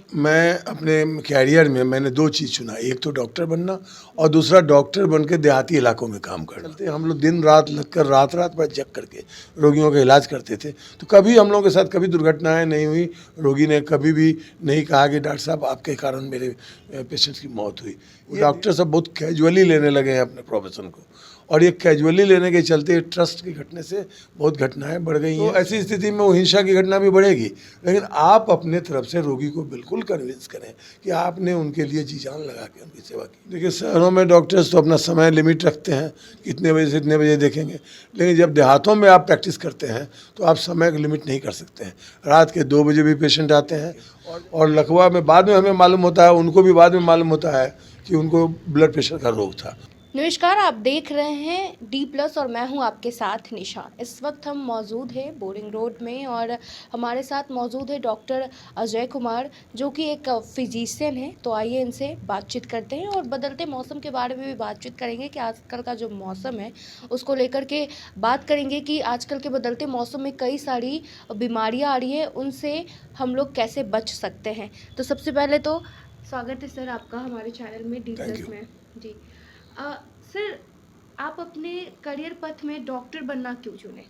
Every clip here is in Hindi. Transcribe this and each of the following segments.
मैं अपने कैरियर में मैंने दो चीज़ चुना, एक तो डॉक्टर बनना और दूसरा डॉक्टर बन के देहाती इलाकों में काम करना। हम लोग दिन रात लगकर रात रात भर जग करके रोगियों का इलाज करते थे, तो कभी हम लोगों के साथ कभी दुर्घटनाएं नहीं हुई। रोगी ने कभी भी नहीं कहा कि डॉक्टर साहब आपके कारण मेरे पेशेंट्स की मौत हुई। डॉक्टर सब बहुत कैजुअली लेने लगे हैं अपने प्रोफेशन को, और ये कैजुअली लेने के चलते ट्रस्ट की घटने से बहुत घटनाएं बढ़ गई हैं। तो ऐसी स्थिति में वो हिंसा की घटना भी बढ़ेगी, लेकिन आप अपने तरफ से रोगी को बिल्कुल कन्विंस करें कि आपने उनके लिए जी जान लगा के उनकी सेवा की। देखिए, शहरों में डॉक्टर्स तो अपना समय लिमिट रखते हैं, कितने बजे से इतने बजे देखेंगे, लेकिन जब देहातों में आप प्रैक्टिस करते हैं तो आप समय लिमिट नहीं कर सकते हैं। रात के 2 बजे भी पेशेंट आते हैं, और लकवा में बाद में हमें मालूम होता है, उनको भी बाद में मालूम होता है कि उनको ब्लड प्रेशर का रोग था। नमस्कार, आप देख रहे हैं D+ और मैं हूं आपके साथ निशान। इस वक्त हम मौजूद हैं बोरिंग रोड में और हमारे साथ मौजूद है डॉक्टर अजय कुमार, जो कि एक फिजिशियन है। तो आइए इनसे बातचीत करते हैं और बदलते मौसम के बारे में भी बातचीत करेंगे कि आजकल का जो मौसम है उसको लेकर के बात करेंगे कि आजकल के बदलते मौसम में कई सारी बीमारियाँ आ रही है, उनसे हम लोग कैसे बच सकते हैं। तो सबसे पहले तो स्वागत है सर आपका हमारे चैनल में D+ में। जी सर, आप अपने करियर पथ में डॉक्टर बनना क्यों चुने?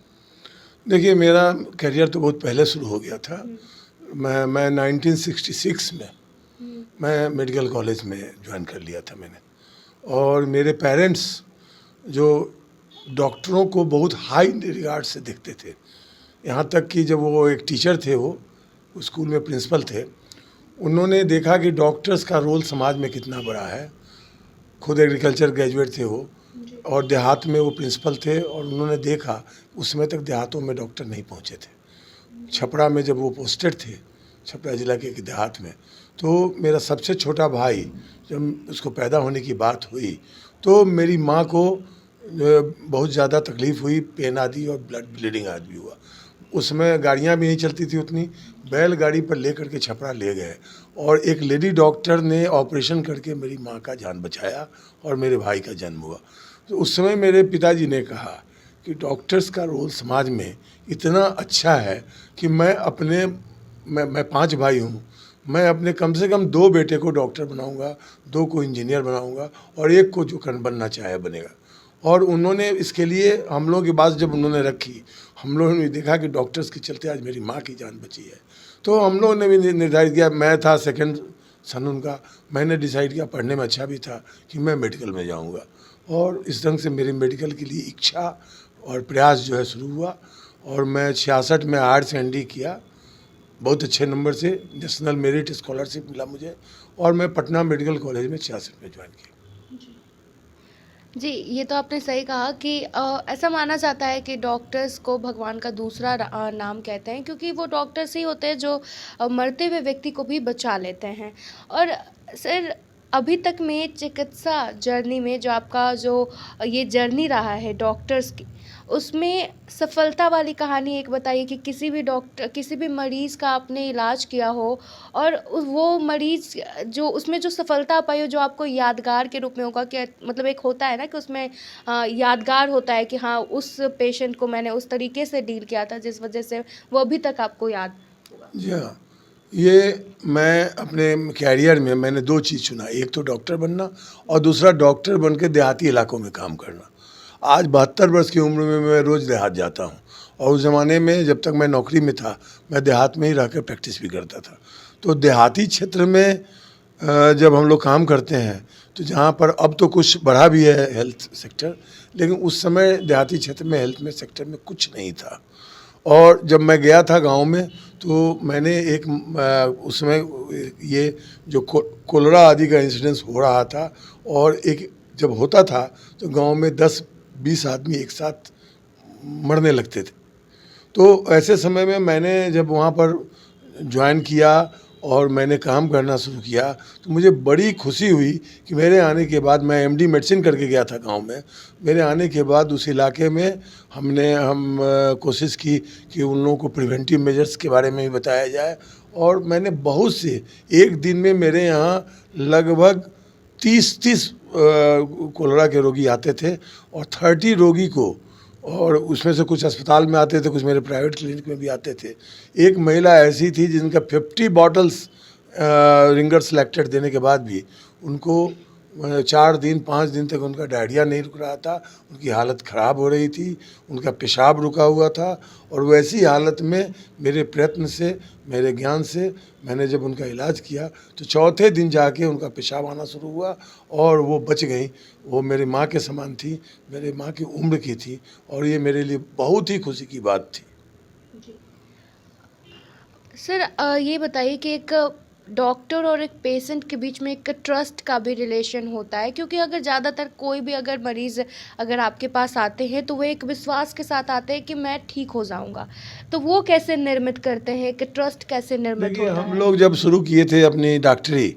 देखिए, मेरा करियर तो बहुत पहले शुरू हो गया था। मैं 1966 में मैं मेडिकल कॉलेज में ज्वाइन कर लिया था मैंने। और मेरे पेरेंट्स जो डॉक्टरों को बहुत हाई रिगार्ड से देखते थे, यहाँ तक कि जब वो एक टीचर थे, वो स्कूल में प्रिंसिपल थे, उन्होंने देखा कि डॉक्टर्स का रोल समाज में कितना बड़ा है। खुद एग्रीकल्चर ग्रेजुएट थे वो, और देहात में वो प्रिंसिपल थे, और उन्होंने देखा उस समय तक देहातों में डॉक्टर नहीं पहुंचे थे। छपरा में जब वो पोस्टेड थे, छपरा ज़िला के देहात में, तो मेरा सबसे छोटा भाई, जब उसको पैदा होने की बात हुई तो मेरी माँ को बहुत ज़्यादा तकलीफ़ हुई, पेन आदि और ब्लड ब्लीडिंग आदि भी हुआ। उसमें गाड़ियाँ भी नहीं चलती थी उतनी, बैलगाड़ी पर ले करके छपरा ले गए, और एक लेडी डॉक्टर ने ऑपरेशन करके मेरी माँ का जान बचाया और मेरे भाई का जन्म हुआ। तो उस समय मेरे पिताजी ने कहा कि डॉक्टर्स का रोल समाज में इतना अच्छा है कि मैं 5 भाई हूँ, मैं अपने कम से कम 2 बेटे को डॉक्टर बनाऊंगा, 2 को इंजीनियर बनाऊंगा, और एक को जो बनना चाहे बनेगा। और उन्होंने इसके लिए हम लोगों की बात जब उन्होंने रखी, हम लोगों ने देखा कि डॉक्टर्स के चलते आज मेरी माँ की जान बची है। तो हम लोगों ने भी निर्धारित किया, मैं था सेकंड सन उनका, मैंने डिसाइड किया, पढ़ने में अच्छा भी था, कि मैं मेडिकल में जाऊंगा। और इस ढंग से मेरी मेडिकल के लिए इच्छा और प्रयास जो है शुरू हुआ, और मैं 66 में आर्ट्स ND किया, बहुत अच्छे नंबर से नेशनल मेरिट स्कॉलरशिप मिला मुझे, और मैं पटना मेडिकल कॉलेज में 66 में ज्वाइन किया। जी, ये तो आपने सही कहा कि ऐसा माना जाता है कि डॉक्टर्स को भगवान का दूसरा नाम कहते हैं, क्योंकि वो डॉक्टर्स ही होते हैं जो मरते हुए व्यक्ति को भी बचा लेते हैं। और सर, अभी तक में चिकित्सा जर्नी में जो आपका जो ये जर्नी रहा है डॉक्टर्स की, उसमें सफलता वाली कहानी एक बताइए कि किसी भी मरीज़ का आपने इलाज किया हो और वो मरीज़ जो उसमें जो सफलता पाई हो, जो आपको यादगार के रूप में होगा कि मतलब एक होता है ना कि उसमें यादगार होता है कि हाँ, उस पेशेंट को मैंने उस तरीके से डील किया था जिस वजह से वो अभी तक आपको याद होगा। जी हाँ, ये मैं अपने कैरियर में मैंने 2 चीज़ चुना, एक तो डॉक्टर बनना और दूसरा डॉक्टर बन के देहाती इलाकों में काम करना। आज 72 वर्ष की उम्र में मैं रोज़ देहात जाता हूँ, और उस ज़माने में जब तक मैं नौकरी में था, मैं देहात में ही रह कर प्रैक्टिस भी करता था। तो देहाती क्षेत्र में जब हम लोग काम करते हैं, तो जहाँ पर अब तो कुछ बढ़ा भी है हेल्थ सेक्टर, लेकिन उस समय देहाती क्षेत्र में हेल्थ में सेक्टर में कुछ नहीं था। और जब मैं गया था गांव में, तो मैंने एक उस समय ये जो कोलरा आदि का इंसिडेंस हो रहा था, और एक जब होता था तो गांव में 10-20 आदमी एक साथ मरने लगते थे। तो ऐसे समय में मैंने जब वहाँ पर ज्वाइन किया और मैंने काम करना शुरू किया, तो मुझे बड़ी खुशी हुई कि मेरे आने के बाद, मैं MD मेडिसिन करके गया था गांव में, मेरे आने के बाद उस इलाके में हम कोशिश की कि उन लोगों को प्रिवेंटिव मेजर्स के बारे में भी बताया जाए। और मैंने बहुत से, एक दिन में मेरे यहाँ लगभग 30 कोलेरा के रोगी आते थे, और 30 रोगी को, और उसमें से कुछ अस्पताल में आते थे, कुछ मेरे प्राइवेट क्लिनिक में भी आते थे। एक महिला ऐसी थी जिनका 50 बॉटल्स रिंगर सेलेक्टेड देने के बाद भी उनको 4 दिन 5 दिन तक उनका डायरिया नहीं रुक रहा था, उनकी हालत ख़राब हो रही थी, उनका पेशाब रुका हुआ था। और वैसी हालत में मेरे प्रयत्न से, मेरे ज्ञान से मैंने जब उनका इलाज किया तो चौथे दिन जाके उनका पेशाब आना शुरू हुआ और वो बच गई। वो मेरी माँ के समान थी, मेरे माँ की उम्र की थी और ये मेरे लिए बहुत ही खुशी की बात थी। सर ये बताइए कि एक डॉक्टर और एक पेशेंट के बीच में एक ट्रस्ट का भी रिलेशन होता है, क्योंकि अगर ज़्यादातर कोई भी अगर मरीज़ अगर आपके पास आते हैं तो वो एक विश्वास के साथ आते हैं कि मैं ठीक हो जाऊंगा, तो वो कैसे निर्मित करते हैं कि ट्रस्ट कैसे निर्मित देखिए, होता हम है? लोग जब शुरू किए थे अपनी डॉक्टरी,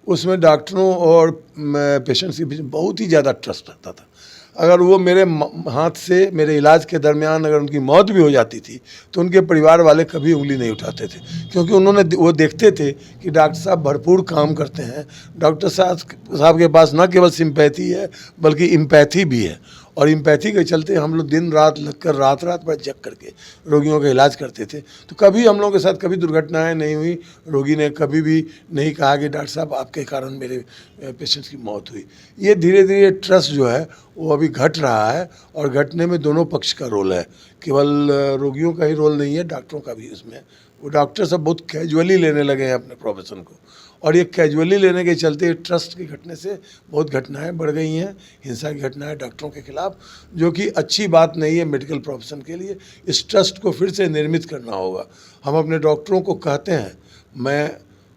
उसमें डॉक्टरों और पेशेंट्स के बीच में बहुत ही ज़्यादा ट्रस्ट रहता था। अगर वो मेरे हाथ से मेरे इलाज के दरमियान अगर उनकी मौत भी हो जाती थी तो उनके परिवार वाले कभी उंगली नहीं उठाते थे, क्योंकि वो देखते थे कि डॉक्टर साहब भरपूर काम करते हैं। डॉक्टर साहब के पास न केवल सिंपैथी है बल्कि इम्पैथी भी है, और इम्पैथी के चलते हम लोग दिन रात लगकर रात भर जग करके रोगियों का इलाज करते थे। तो कभी हम लोगों के साथ कभी दुर्घटनाएं नहीं हुई, रोगी ने कभी भी नहीं कहा कि डॉक्टर साहब आपके कारण मेरे पेशेंट्स की मौत हुई। ये धीरे धीरे ट्रस्ट जो है वो अभी घट रहा है, और घटने में दोनों पक्ष का रोल है, केवल रोगियों का ही रोल नहीं है, डॉक्टरों का भी इसमें। वो डॉक्टर सब बहुत कैजुअली लेने लगे हैं अपने प्रोफेशन को, और ये कैजुअली लेने के चलते ट्रस्ट के घटने से बहुत घटनाएं बढ़ गई हैं, हिंसा की घटनाएं डॉक्टरों के खिलाफ, जो कि अच्छी बात नहीं है मेडिकल प्रोफेशन के लिए। इस ट्रस्ट को फिर से निर्मित करना होगा। हम अपने डॉक्टरों को कहते हैं, मैं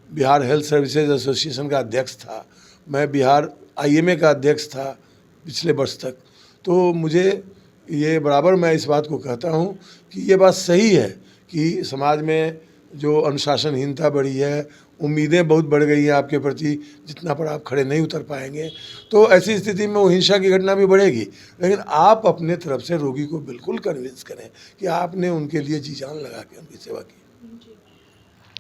बिहार हेल्थ सर्विसेज एसोसिएशन का अध्यक्ष था, मैं बिहार IMA का अध्यक्ष था पिछले वर्ष तक, तो मुझे ये बराबर मैं इस बात को कहता हूँ कि ये बात सही है कि समाज में जो अनुशासनहीनता बढ़ी है, उम्मीदें बहुत बढ़ गई हैं आपके प्रति, जितना पर आप खड़े नहीं उतर पाएंगे, तो ऐसी स्थिति में वो हिंसा की घटना भी बढ़ेगी। लेकिन आप अपने तरफ से रोगी को बिल्कुल कन्विंस करें कि आपने उनके लिए जी जान लगा के उनकी सेवा की।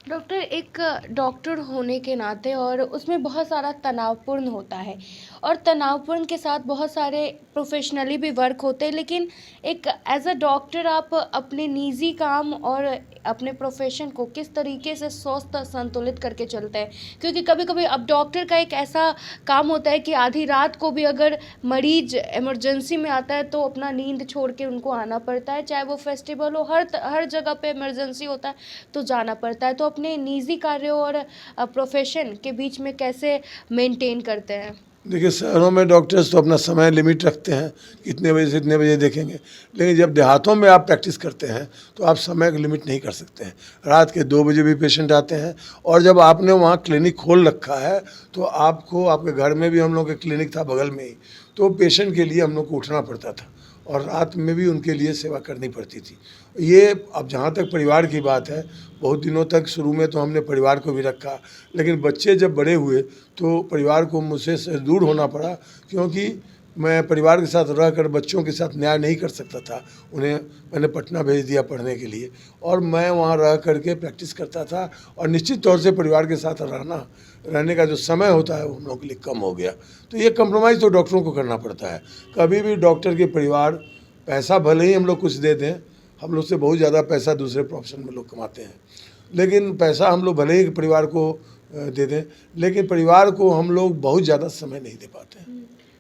डॉक्टर, एक डॉक्टर होने के नाते और उसमें बहुत सारा तनावपूर्ण होता है, और तनावपूर्ण के साथ बहुत सारे प्रोफेशनली भी वर्क होते हैं, लेकिन एक एज अ डॉक्टर आप अपने निजी काम और अपने प्रोफेशन को किस तरीके से स्वस्थ संतुलित करके चलते हैं? क्योंकि कभी कभी अब डॉक्टर का एक ऐसा काम होता है कि आधी रात को भी अगर मरीज इमरजेंसी में आता है तो अपना नींद छोड़ के उनको आना पड़ता है, चाहे वो फेस्टिवल हो, हर जगह पे इमरजेंसी होता है तो जाना पड़ता है। तो अपने निजी कार्यों और प्रोफेशन के बीच में कैसे मेंटेन करते हैं? देखिए, शहरों में डॉक्टर्स तो अपना समय लिमिट रखते हैं, कितने बजे से इतने बजे देखेंगे, लेकिन जब देहातों में आप प्रैक्टिस करते हैं तो आप समय का लिमिट नहीं कर सकते हैं। रात के 2 बजे भी पेशेंट आते हैं, और जब आपने वहाँ क्लिनिक खोल रखा है तो आपको, आपके घर में भी हम लोग का क्लिनिक था बगल में ही, तो पेशेंट के लिए हम लोग को उठना पड़ता था और रात में भी उनके लिए सेवा करनी पड़ती थी। ये अब जहाँ तक परिवार की बात है, बहुत दिनों तक शुरू में तो हमने परिवार को भी रखा, लेकिन बच्चे जब बड़े हुए तो परिवार को मुझसे दूर होना पड़ा, क्योंकि मैं परिवार के साथ रहकर बच्चों के साथ न्याय नहीं कर सकता था। उन्हें मैंने पटना भेज दिया पढ़ने के लिए, और मैं वहाँ रह करके प्रैक्टिस करता था, और निश्चित तौर से परिवार के साथ रहने का जो समय होता है वो हम लोग के लिए कम हो गया। तो ये कंप्रोमाइज़ तो डॉक्टरों को करना पड़ता है। कभी भी डॉक्टर के परिवार, पैसा भले ही हम लोग कुछ दे दें, हम लोग से बहुत ज़्यादा पैसा दूसरे प्रोफेशन में लोग कमाते हैं, लेकिन पैसा हम लोग भले ही परिवार को दे दें, लेकिन परिवार को हम लोग बहुत ज़्यादा समय नहीं दे पाते हैं।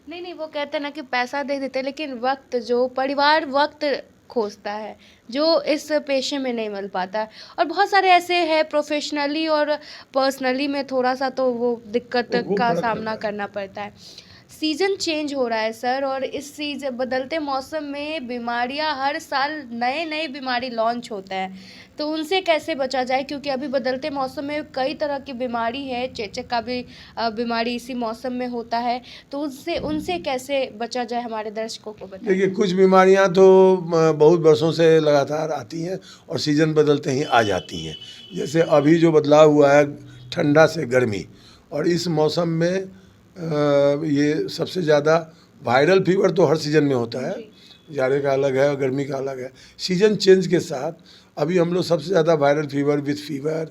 नहीं, वो कहते हैं ना कि पैसा दे देते हैं, लेकिन वक्त, जो परिवार वक्त खोजता है, जो इस पेशे में नहीं मिल पाता है। और बहुत सारे ऐसे हैं प्रोफेशनली और पर्सनली में थोड़ा सा तो वो दिक्कत वो का फर्क सामना रहता है। करना पड़ता है। सीज़न चेंज हो रहा है सर, और इस बदलते मौसम में बीमारियां, हर साल नए नए बीमारी लॉन्च होता है, तो उनसे कैसे बचा जाए? क्योंकि अभी बदलते मौसम में कई तरह की बीमारी है, चेचक का भी बीमारी इसी मौसम में होता है, तो उनसे कैसे बचा जाए, हमारे दर्शकों को बताइए। देखिए, कुछ बीमारियां तो बहुत वर्षों से लगातार आती हैं और सीज़न बदलते ही आ जाती हैं। जैसे अभी जो बदलाव हुआ है ठंडा से गर्मी, और इस मौसम में ये सबसे ज़्यादा वायरल फीवर तो हर सीज़न में होता है, जाड़े का अलग है और गर्मी का अलग है। सीज़न चेंज के साथ अभी हम लोग सबसे ज़्यादा वायरल फीवर विथ फीवर,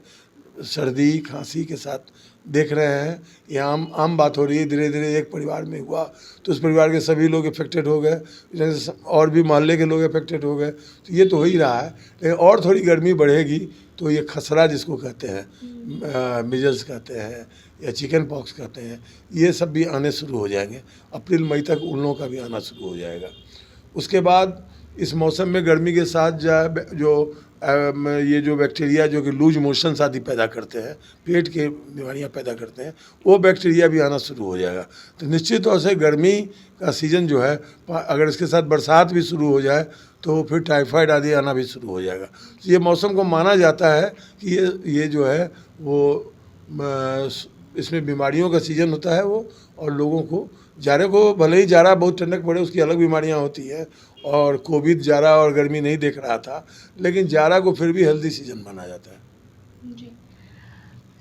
सर्दी खांसी के साथ देख रहे हैं। ये आम बात हो रही है। धीरे धीरे एक परिवार में हुआ तो उस परिवार के सभी लोग इफेक्टेड हो गए, और भी मोहल्ले के लोग इफेक्टेड हो गए, तो ये तो हो ही रहा है। लेकिन और थोड़ी गर्मी बढ़ेगी तो ये खसरा जिसको कहते हैं, मिजल्स कहते हैं या चिकन पॉक्स कहते हैं, ये सब भी आने शुरू हो जाएंगे। अप्रैल मई तक उन लोगों का भी आना शुरू हो जाएगा। उसके बाद इस मौसम में गर्मी के साथ ये जो बैक्टीरिया जो कि लूज मोशंस आदि पैदा करते हैं, पेट के बीमारियां पैदा करते हैं, वो बैक्टीरिया भी आना शुरू हो जाएगा। तो निश्चित तौर से गर्मी का सीज़न जो है, अगर इसके साथ बरसात भी शुरू हो जाए तो फिर टाइफाइड आदि आना भी शुरू हो जाएगा। तो ये मौसम को माना जाता है कि ये जो है वो इसमें बीमारियों का सीज़न होता है वो, और लोगों को जाड़े को, भले ही जाड़ा बहुत ठंडक पड़े, उसकी अलग बीमारियां होती हैं, और कोविड जाड़ा और गर्मी नहीं देख रहा था, लेकिन जाड़ा को फिर भी हेल्दी सीजन माना जाता है। जी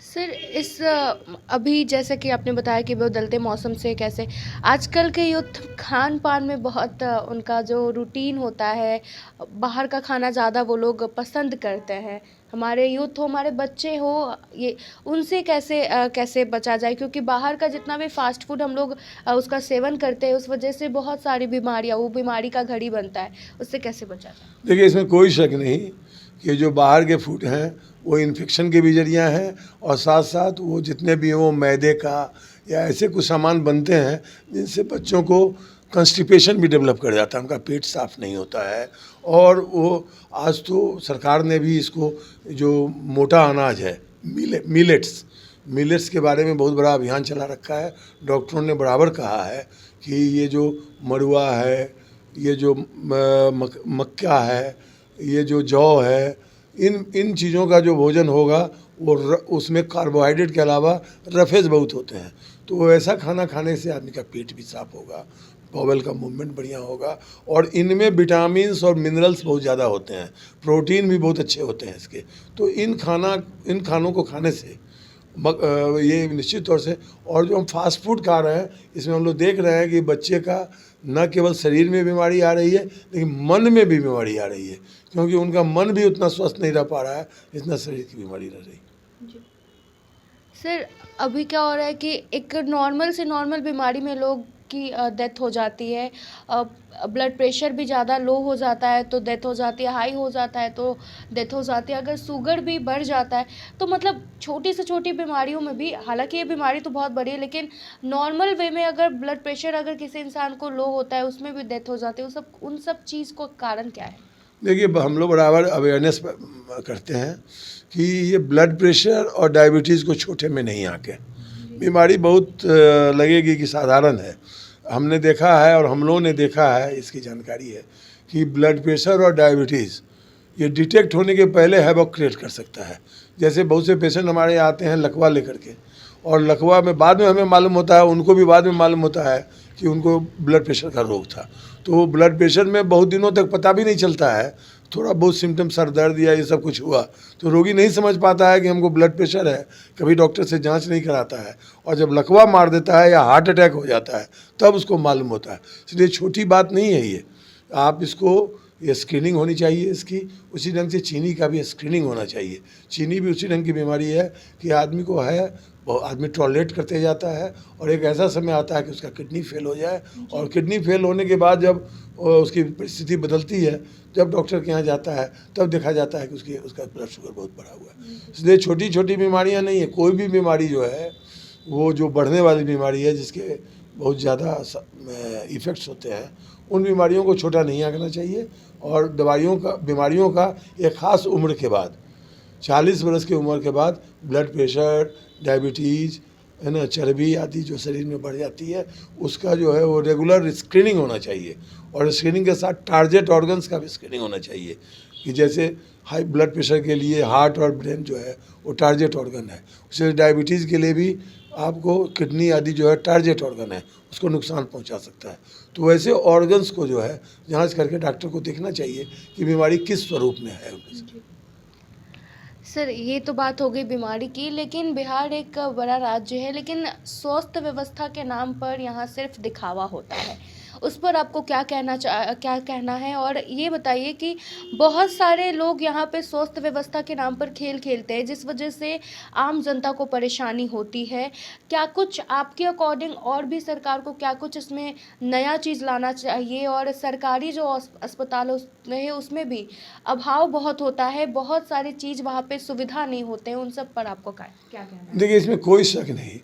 सर, इस अभी जैसे कि आपने बताया कि बदलते मौसम से कैसे आजकल के यूथ खान पान में बहुत उनका जो रूटीन होता है, बाहर का खाना ज़्यादा वो लोग पसंद करते हैं। हमारे यूथ हो, हमारे बच्चे हो, ये उनसे कैसे बचा जाए, क्योंकि बाहर का जितना भी फास्ट फूड हम लोग उसका सेवन करते हैं, उस वजह से बहुत सारी बीमारियाँ, वो बीमारी का घड़ी बनता है, उससे कैसे बचा जाए? देखिए, इसमें कोई शक नहीं कि जो बाहर के फूड हैं वो इन्फेक्शन के भी जरिया हैं, और साथ साथ वो जितने भी वो मैदे का या ऐसे कुछ सामान बनते हैं जिनसे बच्चों को कंस्टिपेशन भी डेवलप कर जाता है, उनका पेट साफ नहीं होता है। और वो आज तो सरकार ने भी इसको, जो मोटा अनाज है, मिलेट्स के बारे में बहुत बड़ा अभियान चला रखा है। डॉक्टरों ने बराबर कहा है कि ये जो मड़ुआ है, ये जो मक्का है, ये जो जौ है, इन चीज़ों का जो भोजन होगा वो उसमें कार्बोहाइड्रेट के अलावा रफेज बहुत होते हैं। तो ऐसा खाना खाने से आदमी का पेट भी साफ होगा, बॉवल का मूवमेंट बढ़िया होगा, और इनमें विटामिन्स और मिनरल्स बहुत ज़्यादा होते हैं, प्रोटीन भी बहुत अच्छे होते हैं इसके। तो इन खानों को खाने से ये निश्चित तौर से, और जो हम फास्ट फूड खा रहे हैं, इसमें हम लोग देख रहे हैं कि बच्चे का न केवल शरीर में बीमारी आ रही है, लेकिन मन में भी बीमारी आ रही है, क्योंकि उनका मन भी उतना स्वस्थ नहीं रह पा रहा है जितना शरीर की बीमारी रह रही है। जी सर, अभी क्या हो रहा है कि एक नॉर्मल से नॉर्मल बीमारी में लोग की डेथ हो जाती है, ब्लड प्रेशर भी ज़्यादा लो हो जाता है तो डेथ हो जाती है, हाई हो जाता है तो डेथ हो जाती है, अगर शुगर भी बढ़ जाता है तो मतलब छोटी से छोटी बीमारियों में भी, हालांकि ये बीमारी तो बहुत बड़ी है, लेकिन नॉर्मल वे में अगर ब्लड प्रेशर अगर किसी इंसान को लो होता है उसमें भी डेथ हो जाती है। उन सब चीज़ को कारण क्या है? देखिए, हम लोग बराबर अवेयरनेस करते हैं कि ये ब्लड प्रेशर और डायबिटीज़ को छोटे में नहीं आके, बीमारी बहुत लगेगी कि साधारण है। हमने देखा है और हम लोगों ने देखा है, इसकी जानकारी है कि ब्लड प्रेशर और डायबिटीज़ ये डिटेक्ट होने के पहले हैवॉक क्रिएट कर सकता है। जैसे बहुत से पेशेंट हमारे आते हैं लकवा लेकर के, और लकवा में बाद में हमें मालूम होता है, उनको भी बाद में मालूम होता है कि उनको ब्लड प्रेशर का रोग था। तो ब्लड प्रेशर में बहुत दिनों तक पता भी नहीं चलता है, थोड़ा बहुत सिम्टम, सर दर्द या ये सब कुछ हुआ तो रोगी नहीं समझ पाता है कि हमको ब्लड प्रेशर है, कभी डॉक्टर से जांच नहीं कराता है, और जब लकवा मार देता है या हार्ट अटैक हो जाता है तब उसको मालूम होता है। इसलिए छोटी बात नहीं है ये, आप इसको, ये स्क्रीनिंग होनी चाहिए इसकी। उसी ढंग से चीनी का भी स्क्रीनिंग होना चाहिए। चीनी भी उसी ढंग की बीमारी है कि आदमी को है, आदमी टॉलरेट करते जाता है, और एक ऐसा समय आता है कि उसका किडनी फेल हो जाए, और किडनी फेल होने के बाद जब उसकी परिस्थिति बदलती है, जब डॉक्टर के यहाँ जाता है तब देखा जाता है कि उसका ब्लड शुगर बहुत बढ़ा हुआ है। इसलिए छोटी छोटी बीमारियाँ नहीं है, कोई भी बीमारी जो है वो जो बढ़ने वाली बीमारी है, जिसके बहुत ज़्यादा इफ़ेक्ट्स होते हैं, उन बीमारियों को छोटा नहीं आंकना चाहिए। और बीमारियों का एक ख़ास उम्र के बाद, 40 वर्ष की उम्र के बाद ब्लड प्रेशर, डायबिटीज़ है ना, चर्बी आदि जो शरीर में बढ़ जाती है, उसका जो है वो रेगुलर स्क्रीनिंग होना चाहिए। और स्क्रीनिंग के साथ टारगेट ऑर्गन्स का भी स्क्रीनिंग होना चाहिए, कि जैसे हाई ब्लड प्रेशर के लिए हार्ट और ब्रेन जो है वो टारगेट ऑर्गन है, उसे डायबिटीज़ के लिए भी आपको किडनी आदि जो है टारगेट ऑर्गन है, उसको नुकसान पहुंचा सकता है। तो वैसे ऑर्गन्स को जो है जांच करके डॉक्टर को देखना चाहिए कि बीमारी किस स्वरूप में है। सर, ये तो बात हो गई बीमारी की, लेकिन बिहार एक बड़ा राज्य है, लेकिन स्वास्थ्य व्यवस्था के नाम पर यहाँ सिर्फ दिखावा होता है। उस पर आपको क्या कहना है? और ये बताइए कि बहुत सारे लोग यहाँ पे स्वास्थ्य व्यवस्था के नाम पर खेल खेलते हैं, जिस वजह से आम जनता को परेशानी होती है। क्या कुछ आपके अकॉर्डिंग और भी सरकार को क्या कुछ इसमें नया चीज़ लाना चाहिए? और सरकारी जो अस्पताल है उसमें भी अभाव बहुत होता है, बहुत सारी चीज़ वहाँ पे सुविधा नहीं होते हैं, उन सब पर आपको क्या कहना है? देखिए, इसमें कोई शक नहीं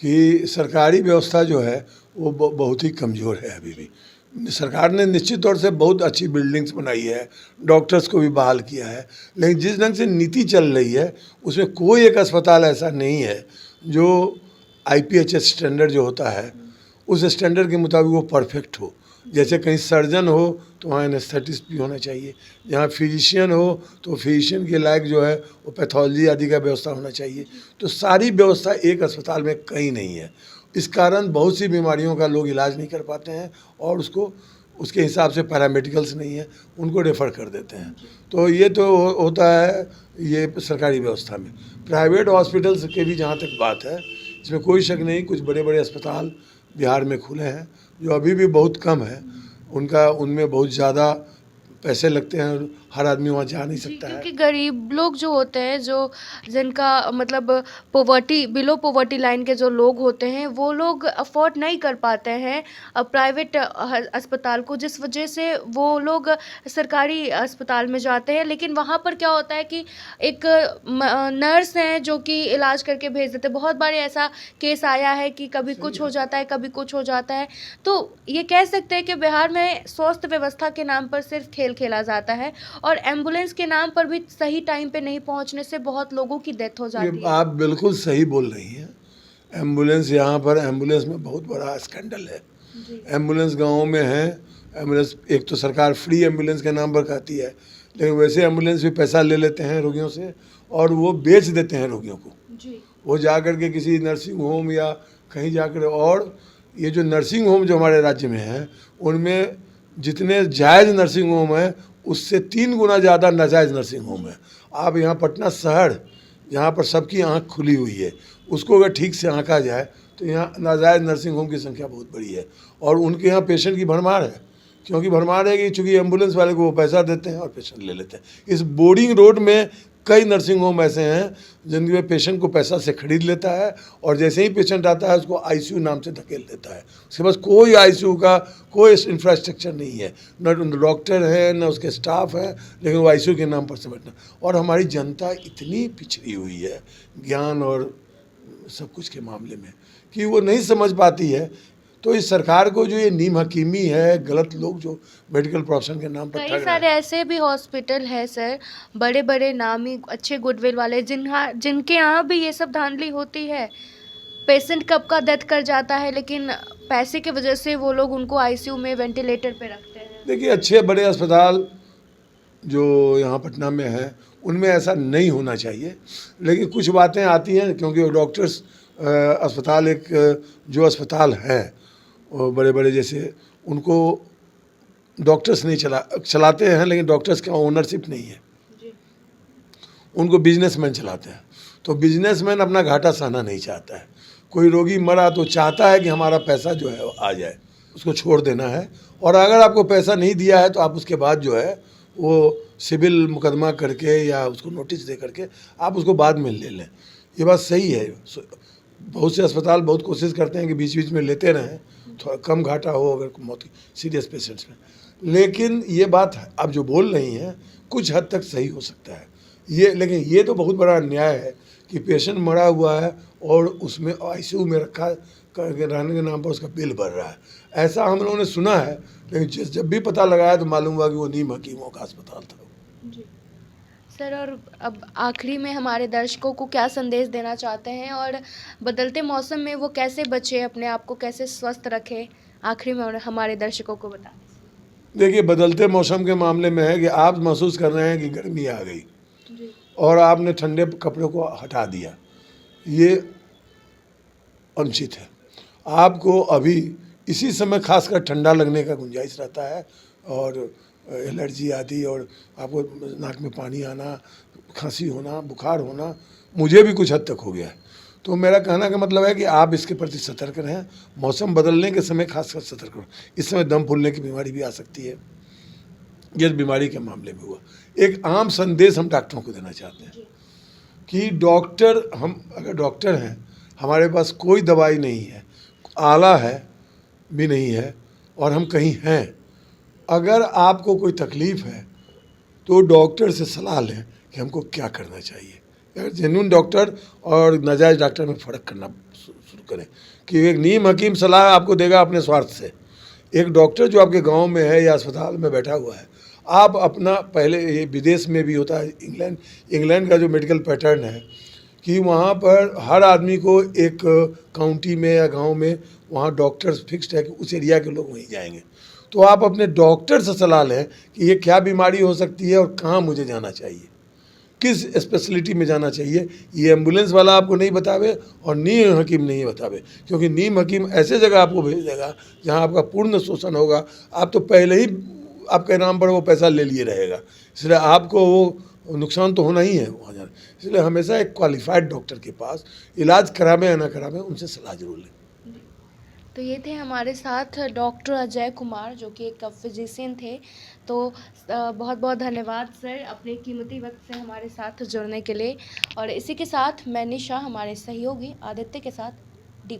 कि सरकारी व्यवस्था जो है वो बहुत ही कमज़ोर है अभी भी। सरकार ने निश्चित तौर से बहुत अच्छी बिल्डिंग्स बनाई है, डॉक्टर्स को भी बहाल किया है, लेकिन जिस ढंग से नीति चल रही है उसमें कोई एक अस्पताल ऐसा नहीं है जो IPHS स्टैंडर्ड जो होता है उस स्टैंडर्ड के मुताबिक वो परफेक्ट हो। जैसे कहीं सर्जन हो तो वहाँ एनेस्थेटिस्ट भी होना चाहिए, जहाँ फिजिशियन हो तो फिजिशियन के लायक जो है वो पैथोलॉजी आदि का व्यवस्था होना चाहिए। तो सारी व्यवस्था एक अस्पताल में कहीं नहीं है। इस कारण बहुत सी बीमारियों का लोग इलाज नहीं कर पाते हैं और उसके हिसाब से पैरामेडिकल्स नहीं है, उनको रेफ़र कर देते हैं। तो ये तो होता है ये सरकारी व्यवस्था में। प्राइवेट हॉस्पिटल्स की भी जहाँ तक बात है, इसमें कोई शक नहीं, कुछ बड़े बड़े अस्पताल बिहार में खुले हैं जो अभी भी बहुत कम है, उनमें बहुत ज़्यादा पैसे लगते हैं, हर आदमी वहाँ जा नहीं सकता है। क्योंकि गरीब लोग जो होते हैं, जो जिनका मतलब बिलो पॉवर्टी लाइन के जो लोग होते हैं, वो लोग अफोर्ड नहीं कर पाते हैं प्राइवेट अस्पताल को, जिस वजह से वो लोग सरकारी अस्पताल में जाते हैं। लेकिन वहाँ पर क्या होता है कि एक नर्स हैं जो कि इलाज करके भेज देते हैं। बहुत बार ऐसा केस आया है कि कभी कुछ हो जाता है, कभी कुछ हो जाता है। तो ये कह सकते हैं कि बिहार में स्वास्थ्य व्यवस्था के नाम पर सिर्फ खेल खेला जाता है और एम्बुलेंस के नाम पर भी सही टाइम पे नहीं पहुंचने से बहुत लोगों की डेथ हो जाती ये है। आप बिल्कुल सही बोल रही हैं। एम्बुलेंस में बहुत बड़ा स्कैंडल है। एम्बुलेंस गाँव में है, एम्बुलेंस एक तो सरकार फ्री एम्बुलेंस के नाम पर कहती है, लेकिन वैसे एम्बुलेंस भी पैसा ले लेते हैं रोगियों से और वो बेच देते हैं रोगियों को। वो जा कर के किसी नर्सिंग होम या कहीं जाकर, और ये जो नर्सिंग होम जो हमारे राज्य में है उनमें जितने जायज़ नर्सिंग होम है उससे 3 गुना ज़्यादा नाजायज़ नर्सिंग होम है। आप यहाँ पटना शहर जहाँ पर सबकी आँख खुली हुई है उसको अगर ठीक से आँका जाए तो यहाँ नाजायज़ नर्सिंग होम की संख्या बहुत बड़ी है और उनके यहाँ पेशेंट की भरमार है। क्योंकि भरमार है कि चूँकि एम्बुलेंस वाले को वो पैसा देते हैं और पेशेंट ले लेते हैं। इस बोर्डिंग रोड में कई नर्सिंग होम ऐसे हैं जिनमें पेशेंट को पैसा से खरीद लेता है और जैसे ही पेशेंट आता है उसको ICU नाम से धकेल देता है। उसके पास कोई ICU का कोई इंफ्रास्ट्रक्चर नहीं है, न डॉक्टर है न उसके स्टाफ है, लेकिन वो ICU के नाम पर समझना। और हमारी जनता इतनी पिछड़ी हुई है ज्ञान और सब कुछ के मामले में कि वो नहीं समझ पाती है। तो इस सरकार को जो ये नीम हकीमी है, गलत लोग जो मेडिकल प्रोफेशन के नाम पर ठग कई रहे हैं। सारे ऐसे भी हॉस्पिटल है सर, बड़े बड़े नामी अच्छे गुडविल वाले, जिनके यहाँ भी ये सब धांधली होती है। पेशेंट कब का डेथ कर जाता है, लेकिन पैसे की वजह से वो लोग उनको ICU में वेंटिलेटर पे रखते हैं। देखिए, अच्छे बड़े अस्पताल जो यहाँ पटना में है उनमें ऐसा नहीं होना चाहिए, लेकिन कुछ बातें आती हैं क्योंकि डॉक्टर्स अस्पताल एक जो अस्पताल हैं वो बड़े बड़े जैसे उनको डॉक्टर्स नहीं चलाते हैं, लेकिन डॉक्टर्स का ओनरशिप नहीं है, उनको बिजनेसमैन चलाते हैं। तो बिजनेसमैन अपना घाटा सहना नहीं चाहता है। कोई रोगी मरा तो चाहता है कि हमारा पैसा जो है वो आ जाए, उसको छोड़ देना है। और अगर आपको पैसा नहीं दिया है तो आप उसके बाद जो है वो सिविल मुकदमा करके या उसको नोटिस दे करके आप उसको बाद में ले लें। ये बात सही है। बहुत से अस्पताल बहुत कोशिश करते हैं कि बीच बीच में लेते रहें, थोड़ा कम घाटा हो अगर मौत सीरियस पेशेंट्स में। लेकिन ये बात आप जो बोल रही हैं कुछ हद तक सही हो सकता है लेकिन ये तो बहुत बड़ा अन्याय है कि पेशेंट मरा हुआ है और उसमें ICU में रखा रहने के नाम पर उसका बिल भर रहा है। ऐसा हम लोगों ने सुना है, लेकिन जब भी पता लगाया तो मालूम हुआ कि वो नीम हकीमों का अस्पताल था। जी सर, और अब आखिरी में हमारे दर्शकों को क्या संदेश देना चाहते हैं और बदलते मौसम में वो कैसे बचे, अपने आप को कैसे स्वस्थ रखें, आखिरी में हमारे दर्शकों को बताएं। देखिए, बदलते मौसम के मामले में है कि आप महसूस कर रहे हैं कि गर्मी आ गई और आपने ठंडे कपड़ों को हटा दिया, ये अनुचित है। आपको अभी इसी समय खासकर ठंडा लगने का गुंजाइश रहता है और एलर्जी आदि, और आपको नाक में पानी आना, खांसी होना, बुखार होना, मुझे भी कुछ हद तक हो गया है। तो मेरा कहना का मतलब है कि आप इसके प्रति सतर्क रहें। मौसम बदलने के समय खासकर सतर्क रहें। इस समय दम फूलने की बीमारी भी आ सकती है, जिस बीमारी के मामले में हुआ। एक आम संदेश हम डॉक्टरों को देना चाहते हैं कि डॉक्टर, हम अगर डॉक्टर हैं, हमारे पास कोई दवाई नहीं है, आला है भी नहीं है, और हम कहीं हैं, अगर आपको कोई तकलीफ़ है तो डॉक्टर से सलाह लें कि हमको क्या करना चाहिए। अगर जेन्युइन डॉक्टर और नाजायज़ डॉक्टर में फ़र्क करना शुरू करें कि एक नीम हकीम सलाह आपको देगा अपने स्वार्थ से, एक डॉक्टर जो आपके गांव में है या अस्पताल में बैठा हुआ है, आप अपना, पहले ये विदेश में भी होता है, इंग्लैंड का जो मेडिकल पैटर्न है कि वहाँ पर हर आदमी को एक काउंटी में या गांव में वहाँ डॉक्टर्स फिक्स्ड है कि उस एरिया के लोग वहीं जाएंगे। तो आप अपने डॉक्टर से सलाह लें कि ये क्या बीमारी हो सकती है और कहाँ मुझे जाना चाहिए, किस स्पेशलिटी में जाना चाहिए। ये एम्बुलेंस वाला आपको नहीं बतावे और नीम हकीम नहीं बतावे, क्योंकि नीम हकीम ऐसे जगह आपको भेज देगा जहाँ आपका पूर्ण शोषण होगा। आप तो पहले ही आपके नाम पर वो पैसा ले लिए रहेगा, इसलिए आपको वो नुकसान तो होना ही है वहाँ जाना। इसलिए हमेशा एक क्वालिफाइड डॉक्टर के पास इलाज करावें या ना करावें, उनसे सलाह जरूर लें। तो ये थे हमारे साथ डॉक्टर अजय कुमार, जो कि एक फिजिशियन थे। तो बहुत बहुत धन्यवाद सर, अपने कीमती वक्त से हमारे साथ जुड़ने के लिए। और इसी के साथ मैं निशा, हमारे सहयोगी आदित्य के साथ D+।